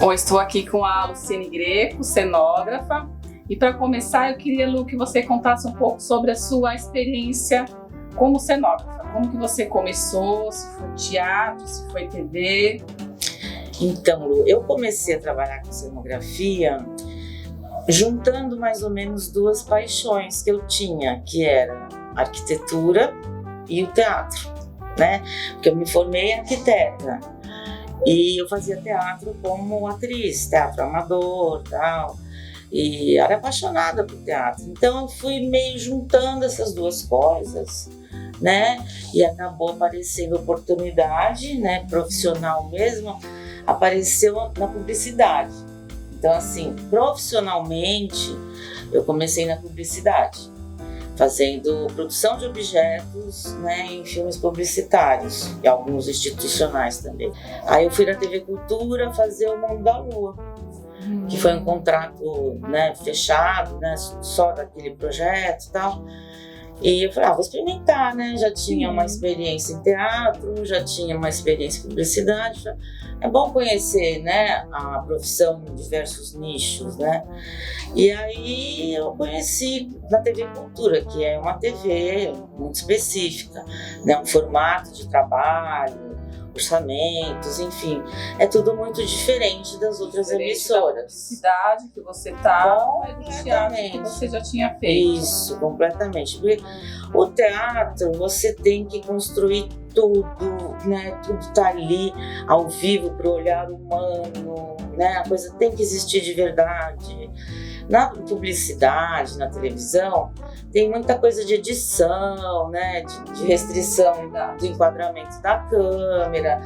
Bom, estou aqui com a Luciene Greco, cenógrafa. E para começar, eu queria, Lu, que você contasse um pouco sobre a sua experiência como cenógrafa. Como que você começou, se foi teatro, se foi TV? Então, Lu, eu comecei a trabalhar com cenografia juntando mais ou menos duas paixões que eu tinha, que era a arquitetura e o teatro, né? Porque eu me formei arquiteta e eu fazia teatro como atriz, teatro amador, tal. E era apaixonada por teatro. Então eu fui meio juntando essas duas coisas, né? E acabou aparecendo oportunidade, né? Profissional mesmo, apareceu na publicidade. Então, assim, profissionalmente, eu comecei na publicidade, fazendo produção de objetos, né, em filmes publicitários e alguns institucionais também. Aí eu fui na TV Cultura fazer O Mundo da Lua, que foi um contrato, né, fechado, né, só daquele projeto e tal. E eu falei, vou experimentar, né? Já tinha uma experiência em teatro, já tinha uma experiência em publicidade. É bom conhecer, né, a profissão em diversos nichos, né? E aí eu conheci na TV Cultura, que é uma TV muito específica, né? Um formato de trabalho, orçamentos, enfim, é tudo muito diferente das outras emissoras. Cidade que você tá, do teatro que você já tinha feito. Isso, completamente. Porque o teatro, você tem que construir tudo, né? Tudo tá ali ao vivo para o olhar humano, né? A coisa tem que existir de verdade. Na publicidade, na televisão, tem muita coisa de edição, né? De restrição do enquadramento da câmera.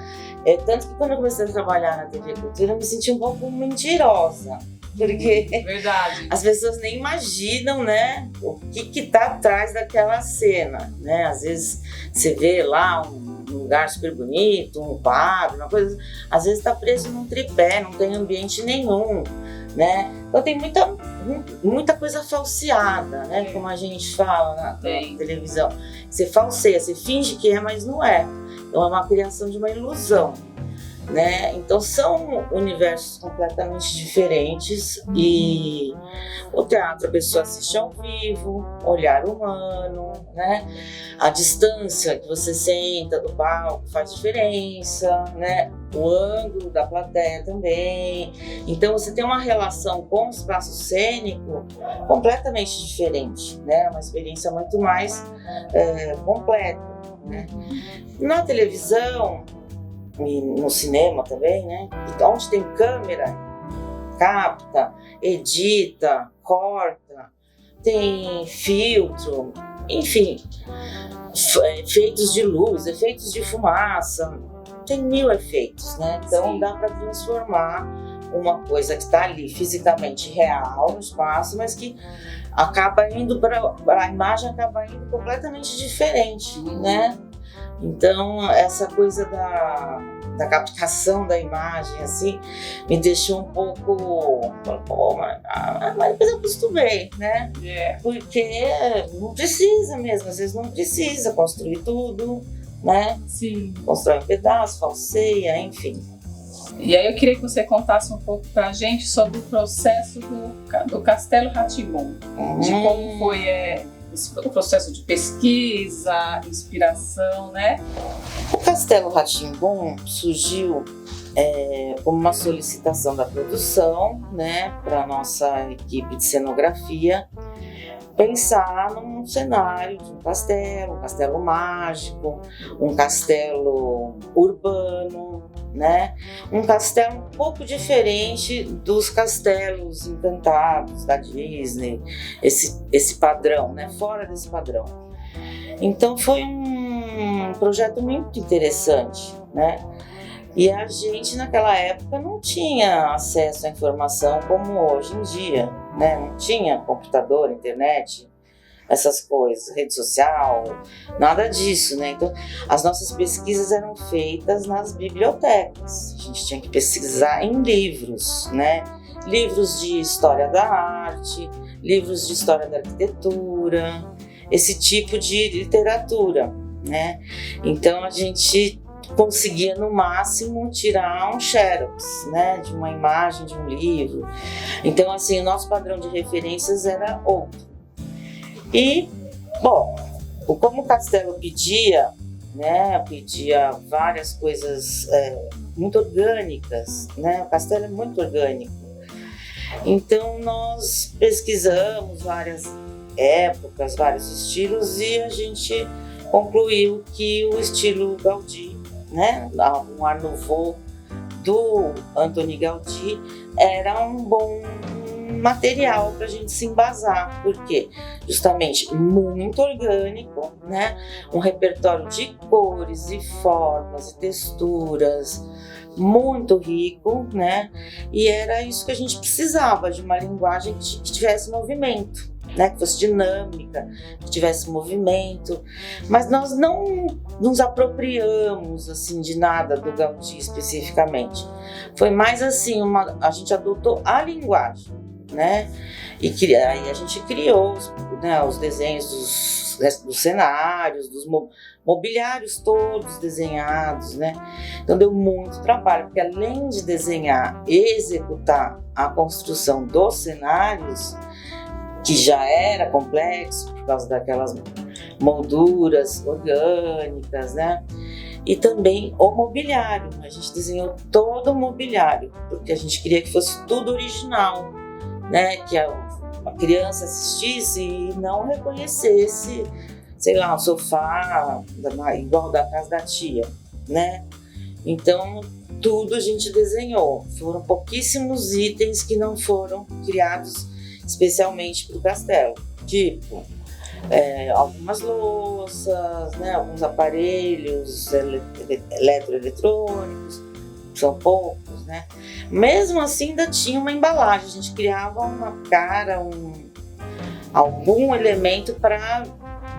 Tanto que quando eu comecei a trabalhar na TV Cultura, eu me senti um pouco mentirosa. Porque verdade. As pessoas nem imaginam, né, o que tá atrás daquela cena, né? Às vezes você vê lá um lugar super bonito, um quadro, uma coisa, às vezes está preso num tripé, não tem ambiente nenhum, né? Então tem muita coisa falseada, né? Como a gente fala na televisão. Você falseia, você finge que é, mas não é. Então é uma criação de uma ilusão, né? Então são universos completamente diferentes. E o teatro a pessoa assiste ao vivo, olhar humano, né? A distância que você senta do palco faz diferença, né? O ângulo da plateia também. Então você tem uma relação com o espaço cênico completamente diferente, né? Uma experiência muito mais completa, né? Na televisão e no cinema também, né? Onde tem câmera, capta, edita, corta, tem filtro, enfim, efeitos de luz, efeitos de fumaça, tem 1000 efeitos, né? Então dá para transformar uma coisa que está ali fisicamente real no espaço, mas que acaba indo a imagem acaba indo completamente diferente, né? Então, essa coisa da captação da imagem, assim, me deixou um pouco... mas depois eu acostumei, né? Porque não precisa mesmo, às vezes não precisa construir tudo, né? Sim. Constrói um pedaço, falseia, enfim. E aí eu queria que você contasse um pouco pra gente sobre o processo do Castelo Rá-Tim-Bum, de como foi o processo de pesquisa, inspiração, né? O Castelo Rá-Tim-Bum surgiu como uma solicitação da produção, né, para a nossa equipe de cenografia, pensar num cenário de um castelo mágico, um castelo urbano, né? Um castelo um pouco diferente dos castelos encantados da Disney, esse padrão, né? Fora desse padrão. Então foi um projeto muito interessante, né? E a gente naquela época não tinha acesso à informação como hoje em dia, né? Não tinha computador, internet, essas coisas, rede social, nada disso, né? Então as nossas pesquisas eram feitas nas bibliotecas. A gente tinha que pesquisar em livros, né? Livros de história da arte, livros de história da arquitetura, esse tipo de literatura, né? Então a gente conseguia no máximo tirar um xerox, né, de uma imagem de um livro. Então, assim, o nosso padrão de referências era outro. E, bom, como o Castelo pedia, né, pedia várias coisas muito orgânicas, né, o Castelo é muito orgânico. Então, nós pesquisamos várias épocas, vários estilos, e a gente concluiu que o estilo Gaudí, né, um Art Nouveau do Antoni Gaudí, era um bom material para a gente se embasar, porque justamente muito orgânico, né, um repertório de cores e formas e texturas muito rico, né, e era isso que a gente precisava, de uma linguagem que tivesse movimento, né, que fosse dinâmica, que tivesse movimento, mas nós não nos apropriamos assim de nada do Gaudí especificamente. Foi mais assim, a gente adotou a linguagem, né, e aí a gente criou, né, os desenhos dos cenários, dos mobiliários todos desenhados, né. Então deu muito trabalho, porque além de desenhar e executar a construção dos cenários, que já era complexo por causa daquelas molduras orgânicas, né? E também o mobiliário. A gente desenhou todo o mobiliário, porque a gente queria que fosse tudo original, né? Que a criança assistisse e não reconhecesse, sei lá, um sofá igual da casa da tia, né? Então, tudo a gente desenhou. Foram pouquíssimos itens que não foram criados especialmente para o castelo, tipo algumas louças, né, alguns aparelhos eletroeletrônicos, são poucos, né? Mesmo assim ainda tinha uma embalagem, a gente criava uma cara, algum elemento para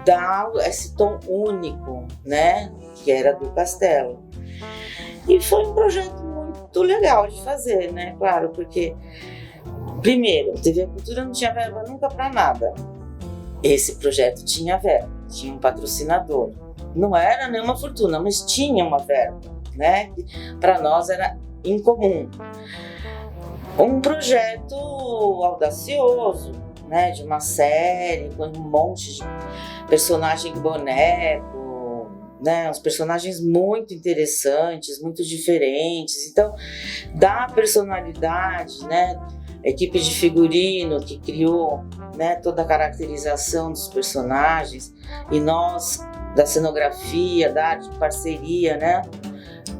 dar esse tom único, né, que era do castelo. E foi um projeto muito legal de fazer, né, claro, porque primeiro, TV Cultura não tinha verba nunca para nada. Esse projeto tinha verba, tinha um patrocinador. Não era nenhuma fortuna, mas tinha uma verba, né? Para nós era incomum. Um projeto audacioso, né? De uma série com um monte de personagem boneco, né? Uns personagens muito interessantes, muito diferentes. Então, dá personalidade, né? Equipe de figurino que criou, né, toda a caracterização dos personagens, e nós da cenografia, da arte de parceria, né,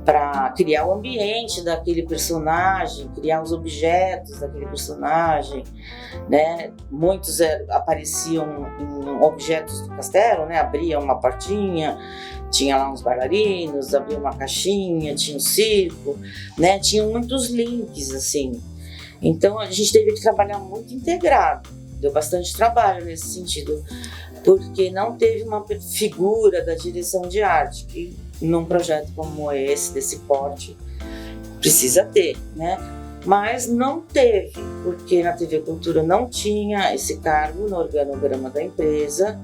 para criar o ambiente daquele personagem, criar os objetos daquele personagem, né. Muitos apareciam em objetos do castelo, né, abria uma portinha, tinha lá uns bailarinos, abria uma caixinha, tinha um circo, né, tinham muitos links assim. Então a gente teve que trabalhar muito integrado, deu bastante trabalho nesse sentido, porque não teve uma figura da direção de arte, que num projeto como esse, desse porte, precisa ter, né? Mas não teve, porque na TV Cultura não tinha esse cargo no organograma da empresa,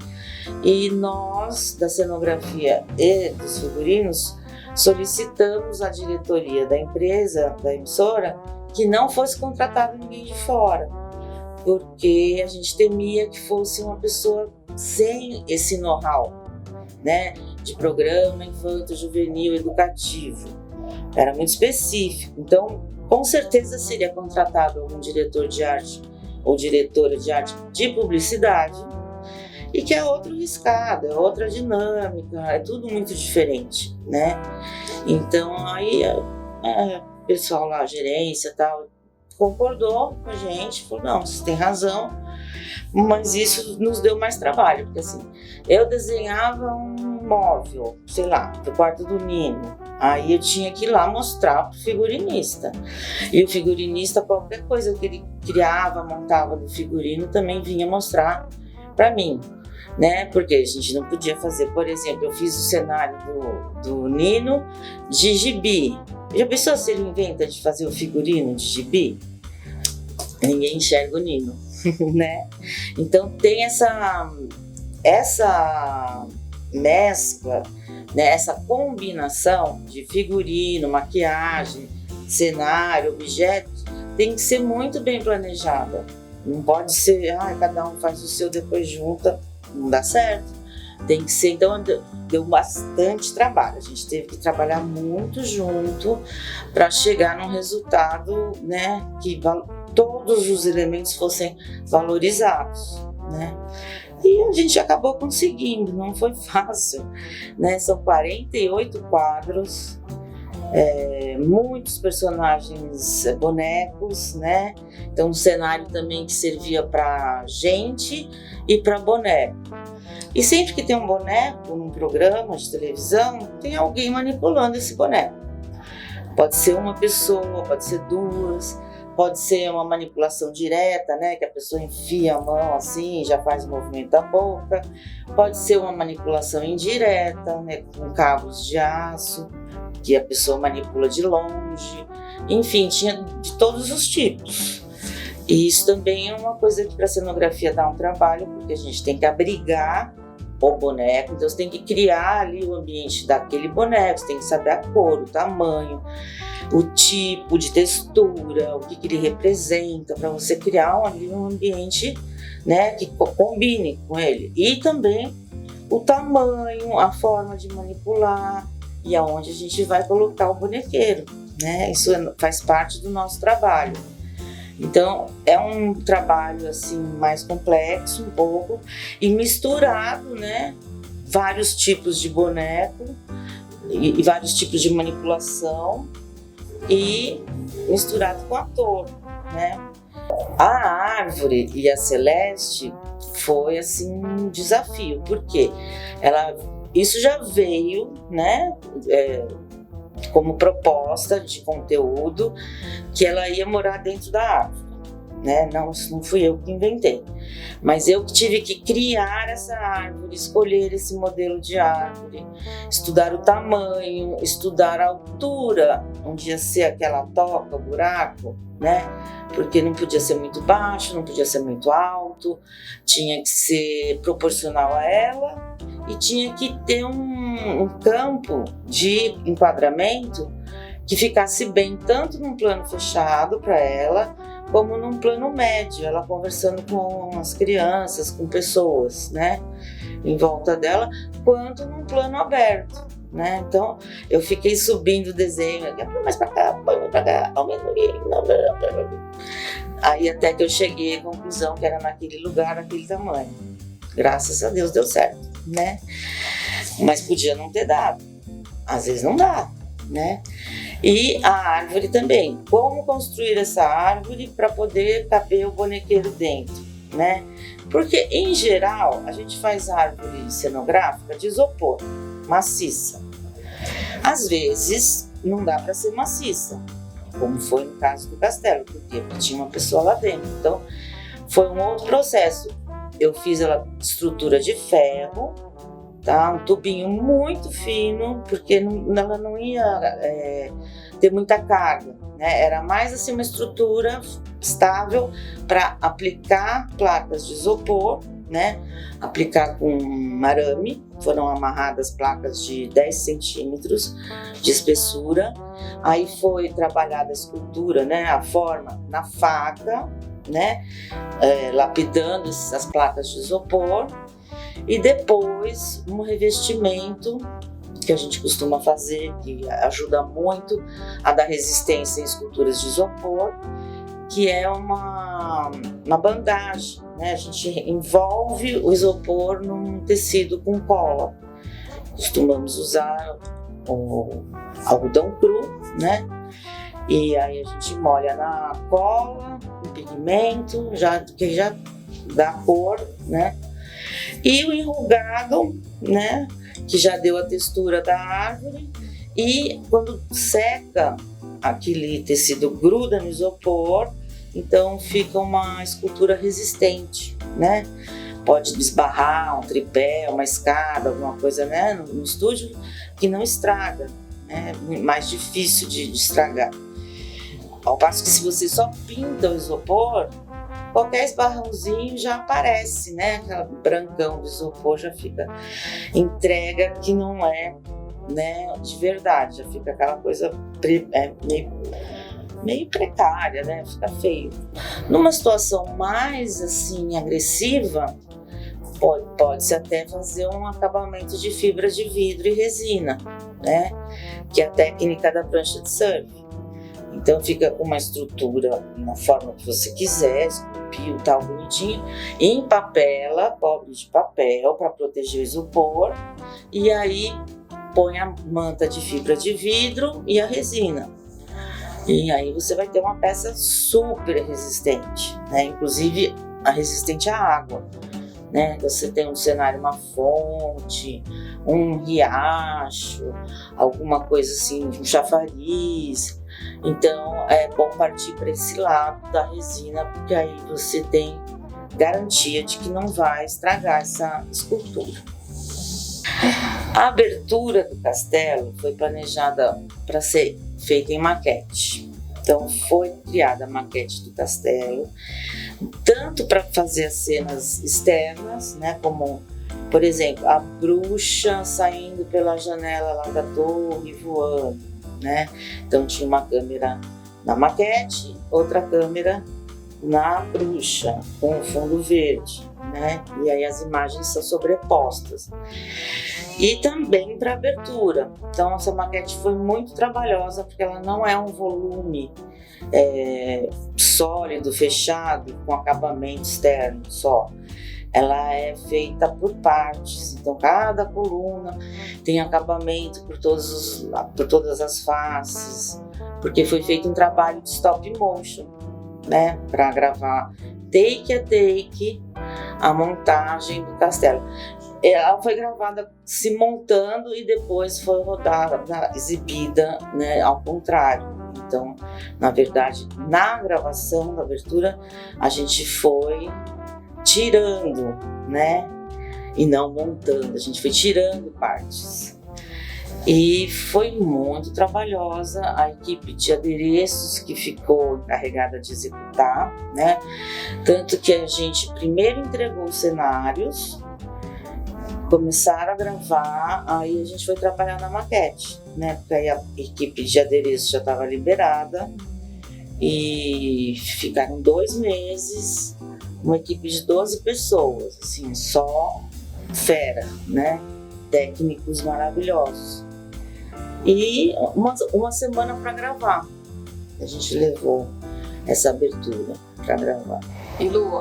e nós, da cenografia e dos figurinos, solicitamos à diretoria da empresa, da emissora, que não fosse contratado ninguém de fora, porque a gente temia que fosse uma pessoa sem esse know-how, né, de programa infanto-juvenil educativo. Era muito específico, então com certeza seria contratado um diretor de arte ou diretora de arte de publicidade, e que é outro riscado, é outra dinâmica, é tudo muito diferente, né? Então aí o pessoal lá, a gerência e tal, concordou com a gente, falou, não, vocês têm razão, mas isso nos deu mais trabalho, porque assim, eu desenhava um móvel, sei lá, pro quarto do Nino, aí eu tinha que ir lá mostrar pro figurinista, e o figurinista, qualquer coisa que ele criava, montava do figurino, também vinha mostrar para mim, né? Porque a gente não podia fazer, por exemplo, eu fiz o cenário do Nino de gibi. Já pensou se ele inventa de fazer o figurino de gibi? Ninguém enxerga o Nino, né? Então tem essa mescla, né, essa combinação de figurino, maquiagem, cenário, objetos, tem que ser muito bem planejada. Não pode ser, cada um faz o seu, depois junta, não dá certo. Tem que ser, então deu bastante trabalho. A gente teve que trabalhar muito junto para chegar num resultado, né, que todos os elementos fossem valorizados, né? E a gente acabou conseguindo, não foi fácil, né? São 48 quadros, muitos personagens bonecos, né? Então um cenário também que servia para gente e para boneco. E sempre que tem um boneco num programa de televisão, tem alguém manipulando esse boneco. Pode ser uma pessoa, pode ser duas, pode ser uma manipulação direta, né? Que a pessoa enfia a mão assim, já faz o movimento da boca. Pode ser uma manipulação indireta, né? Com cabos de aço, que a pessoa manipula de longe. Enfim, tinha de todos os tipos. E isso também é uma coisa que para a cenografia dá um trabalho, porque a gente tem que abrigar o boneco, então você tem que criar ali o ambiente daquele boneco, você tem que saber a cor, o tamanho, o tipo de textura, o que ele representa, para você criar ali um ambiente, né, que combine com ele. E também o tamanho, a forma de manipular e aonde a gente vai colocar o bonequeiro, né? Isso faz parte do nosso trabalho. Então é um trabalho assim mais complexo um pouco e misturado, né? Vários tipos de boneco e vários tipos de manipulação e misturado com ator, né? A Árvore e a Celeste foi assim um desafio, porque isso já veio, né? Como proposta de conteúdo que ela ia morar dentro da árvore, né? Não fui eu que inventei, mas eu que tive que criar essa árvore, escolher esse modelo de árvore, estudar o tamanho, estudar a altura, onde ia ser aquela toca, o buraco, né? Porque não podia ser muito baixo, não podia ser muito alto, tinha que ser proporcional a ela e tinha que ter um campo de enquadramento que ficasse bem tanto num plano fechado para ela, como num plano médio, ela conversando com as crianças, com pessoas, né, em volta dela, quanto num plano aberto, né? Então eu fiquei subindo o desenho, põe mais para cá, põe mais para cá, aumenta aqui, aí até que eu cheguei à conclusão que era naquele lugar, naquele tamanho. Graças a Deus deu certo, né? Mas podia não ter dado, às vezes não dá, né? E a árvore também, como construir essa árvore para poder caber o bonequeiro dentro, né? Porque em geral a gente faz árvore cenográfica de isopor, maciça. Às vezes não dá para ser maciça, como foi no caso do castelo, porque tinha uma pessoa lá dentro, então foi um outro processo. Eu fiz ela estrutura de ferro, tá? Um tubinho muito fino, porque ela não ia ter muita carga, né? Era mais assim uma estrutura estável para aplicar placas de isopor, né? Aplicar com arame, foram amarradas placas de 10 centímetros de espessura, aí foi trabalhada a escultura, né? A forma na faca, né? Lapidando as placas de isopor e depois um revestimento que a gente costuma fazer, que ajuda muito a dar resistência em esculturas de isopor, que é uma bandagem, né? A gente envolve o isopor num tecido com cola. Costumamos usar o algodão cru, né? E aí a gente molha na cola, o pigmento, que já dá cor, né? E o enrugado, né? Que já deu a textura da árvore. E quando seca, aquele tecido gruda no isopor, então fica uma escultura resistente, né? Pode esbarrar um tripé, uma escada, alguma coisa, né? No estúdio, que não estraga, né? Mais difícil de estragar. Ao passo que se você só pinta o isopor, qualquer esbarrãozinho já aparece, né? Aquela brancão do isopor já fica entrega que não é, né, de verdade, já fica aquela coisa meio precária, né? Fica feio. Numa situação mais assim agressiva, pode-se até fazer um acabamento de fibra de vidro e resina, né? Que é a técnica da prancha de surf. Então fica com uma estrutura na forma que você quiser, esculpiu, tal, bonitinho, empapela, cobre de papel para proteger o isopor, e aí põe a manta de fibra de vidro e a resina. E aí você vai ter uma peça super resistente, né? Inclusive resistente à água, né? Você tem um cenário, uma fonte, um riacho, alguma coisa assim, um chafariz. Então é bom partir para esse lado da resina, porque aí você tem garantia de que não vai estragar essa escultura. A abertura do castelo foi planejada para ser feita em maquete. Então foi criada a maquete do castelo, tanto para fazer as cenas externas, né, como, por exemplo, a bruxa saindo pela janela lá da torre voando, né? Então tinha uma câmera na maquete, outra câmera na bruxa, com o fundo verde, né? E aí as imagens são sobrepostas. E também para abertura. Então essa maquete foi muito trabalhosa, porque ela não é um volume sólido, fechado, com acabamento externo só. Ela é feita por partes, então cada coluna tem acabamento por todas as faces, porque foi feito um trabalho de stop motion, né, para gravar take a take a montagem do castelo. Ela foi gravada se montando e depois foi rodada, exibida, né, ao contrário. Então, na verdade, na gravação da abertura, a gente foi tirando, né, e não montando, a gente foi tirando partes. E foi muito trabalhosa a equipe de adereços que ficou encarregada de executar, né? Tanto que a gente primeiro entregou os cenários, começaram a gravar, aí a gente foi trabalhar na maquete, né? Porque aí a equipe de adereços já estava liberada e ficaram 2 meses, uma equipe de 12 pessoas, assim, só fera, né? Técnicos maravilhosos. E uma semana para gravar. A gente levou essa abertura para gravar. E Lu,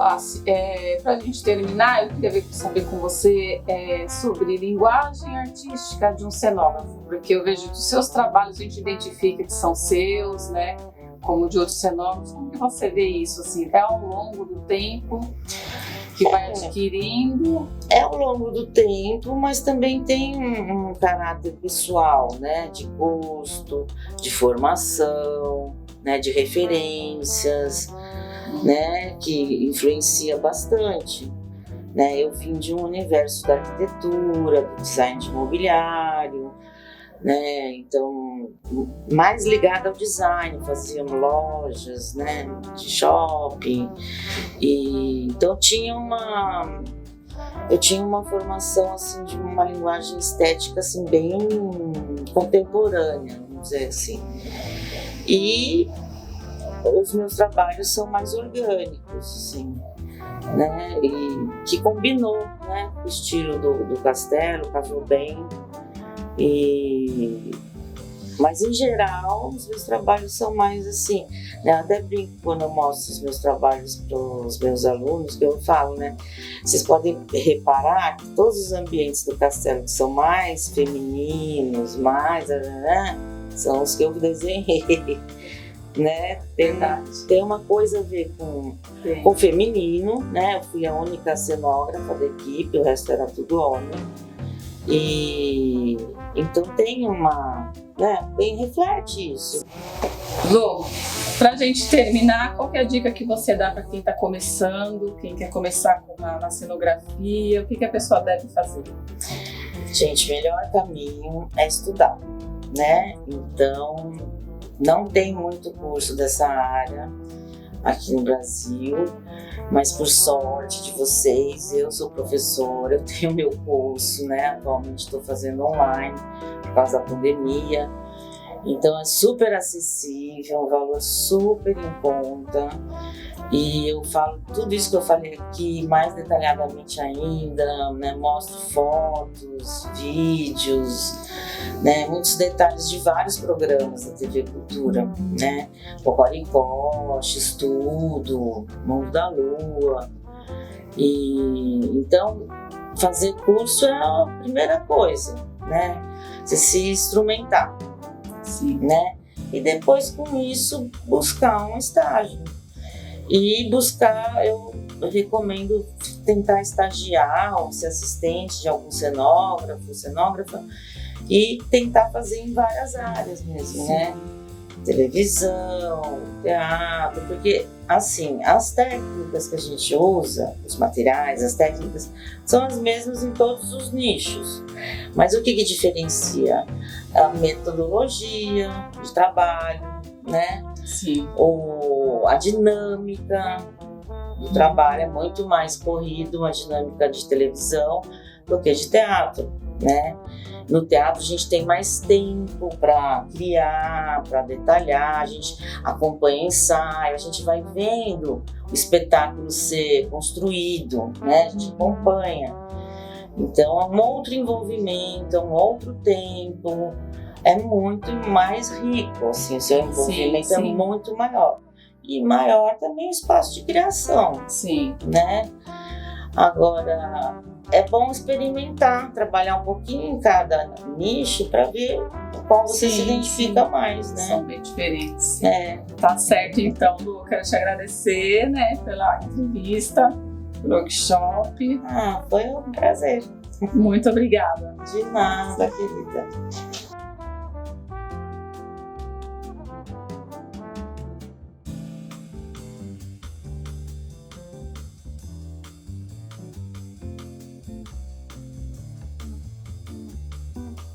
para a gente terminar, eu queria saber com você sobre linguagem artística de um cenógrafo, porque eu vejo que os seus trabalhos a gente identifica que são seus, né? Como de outros cenógrafos. Como que você vê isso? Assim, é ao longo do tempo que vai adquirindo? É ao longo do tempo, mas também tem um caráter pessoal, né? De gosto, de formação, né? De referências, né? Que influencia bastante. Né? Eu vim de um universo da arquitetura, do design de mobiliário, né? Então, mais ligada ao design, fazíamos lojas, né, de shopping, e então eu tinha uma formação assim de uma linguagem estética assim bem contemporânea, vamos dizer assim. E os meus trabalhos são mais orgânicos, assim, né, e que combinou, né, o estilo do castelo, casou bem. Mas em geral os meus trabalhos são mais assim, né? Eu até brinco quando eu mostro os meus trabalhos para os meus alunos, que eu falo, né? Vocês podem reparar que todos os ambientes do castelo que são mais femininos, mais, né, são os que eu desenhei, né? Tem uma coisa a ver com o feminino, né? Eu fui a única cenógrafa da equipe, o resto era tudo homem. E então tem reflete isso. Lu, pra gente terminar, qual que é a dica que você dá para quem está começando, quem quer começar na cenografia, o que a pessoa deve fazer? Gente, o melhor caminho é estudar, né? Então, não tem muito curso dessa área, aqui no Brasil, mas por sorte de vocês, eu sou professora, eu tenho meu curso, né? Atualmente estou fazendo online por causa da pandemia, então é super acessível, um valor super em conta. E eu falo tudo isso que eu falei aqui mais detalhadamente ainda, né? Mostro fotos, vídeos, né? Muitos detalhes de vários programas da TV Cultura, né? Cocoricó, X-Tudo, Mundo da Lua. E então fazer curso é a primeira coisa, né? Você se instrumentar, Sim. né? E depois com isso buscar um estágio. E buscar, eu recomendo tentar estagiar ou ser assistente de algum cenógrafa e tentar fazer em várias áreas mesmo, né? Televisão, teatro, porque assim, as técnicas que a gente usa, os materiais, as técnicas, são as mesmas em todos os nichos. Mas o que diferencia? A metodologia de trabalho, né? Sim. Ou a dinâmica do trabalho é muito mais corrido, uma dinâmica de televisão do que de teatro, né? No teatro a gente tem mais tempo para criar, para detalhar, a gente acompanha ensaio, a gente vai vendo o espetáculo ser construído, né? A gente acompanha. Então é um outro envolvimento, é um outro tempo, é muito mais rico, assim, o seu envolvimento é muito maior. E maior também o espaço de criação, né? Agora, é bom experimentar, trabalhar um pouquinho em cada nicho para ver qual você se identifica mais, né? São bem diferentes. É. Tá certo, então, Lu, quero te agradecer, né, pela entrevista, pelo workshop. Foi um prazer. Muito obrigada. De nada, querida.